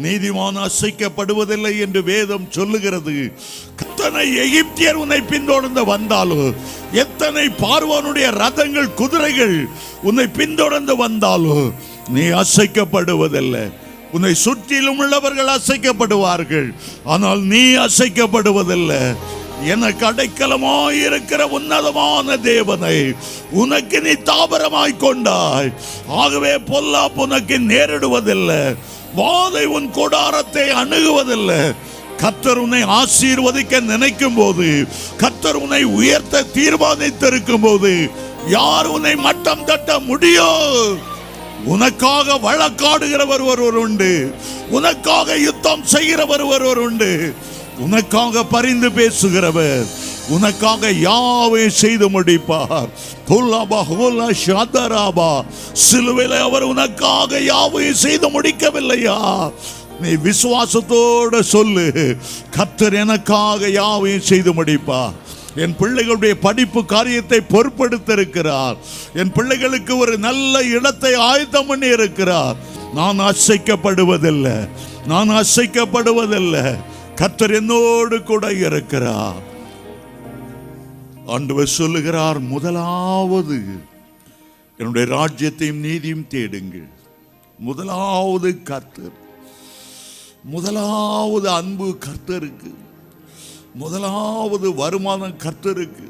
நீதிமான் அசைக்கப்படுவதில்லை என்று வேதம் சொல்லுகிறது. எத்தனை எகிப்தியர் உன்னை பின்தொடர்ந்து வந்தாலும், எத்தனை பார்வோனுடைய ரதங்கள் குதிரைகள் உன்னை பின்தொடர்ந்து வந்தாலும் நீ அசைக்கப்படுவதில்லை. உன்னை சுற்றிலும் உள்ளவர்கள் அசைக்கப்படுவார்கள், ஆனால் நீ அசைக்கப்படுவதில்லை. எனக்கு அடைக்கலமாய் இருக்கிற உன்னதமான தேவனை உனக்கு நீ தாபரமாய் கொண்டாய். ஆகவே பொல்லாப்பு உனக்கு நேரிடுவதில்லை, வாதை உன் கூடாரத்தை அணுகுவதில்லை. கர்த்தர் உன்னை ஆசீர்வதிக்க நினைக்கும் போது, கர்த்தர் உன்னை உயர்த்த தீர்மானித்திருக்கும் போது யார் உன்னை மட்டம் தட்ட முடியும்? உனக்காக வழக்காடுகிறவர் ஒருவர் உண்டு, உனக்காக யுத்தம் செய்கிறவர் ஒருவர் உண்டு, உனக்காக பரிந்து பேசுகிறவர், உனக்காக யாவையும் செய்து முடிப்பார். சிலுவையில் அவர் உனக்காக யாவையும் செய்து முடிக்கவில்லையா? நீ விசுவாசத்தோடு சொல்லு, கர்த்தர் எனக்காக யாவையும் செய்து முடிப்பார். என் பிள்ளைகளுடைய படிப்பு காரியத்தை பொறுப்படுத்த இருக்கிறார். என் பிள்ளைகளுக்கு ஒரு நல்ல இடத்தை ஆயத்தம் பண்ணி இருக்கிறார். நான் அசைக்கப்படுவதில்லை, நான் அசைக்கப்படுவதில்லை. கர்த்தர் என்னோடு கூட இருக்கிறார். ஆண்டவர் சொல்லுகிறார், முதலாவது என்னுடைய ராஜ்யத்தையும் நீதியும் தேடுங்கள். முதலாவது கர்த்தர், முதலாவது அன்பு கர்த்தருக்கு, முதலாவது வருமானம் கர்த்தருக்கு,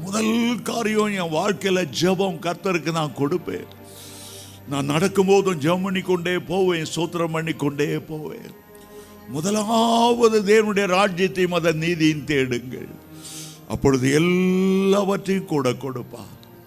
முதல் காரியம் என் வாழ்க்கையில் ஜெபம் கர்த்தருக்கு நான் கொடுப்பேன். நான் நடக்கும்போதும் ஜெபம் பண்ணி கொண்டே போவேன், ஸ்தோத்திரம் பண்ணி கொண்டே போவேன். முதலாவது தேவனுடைய ராஜ்யத்தையும் அதன் நீதியும் தேடுங்கள், அப்பொழுது எல்லாவற்றையும் கூட கொடுப்பார்.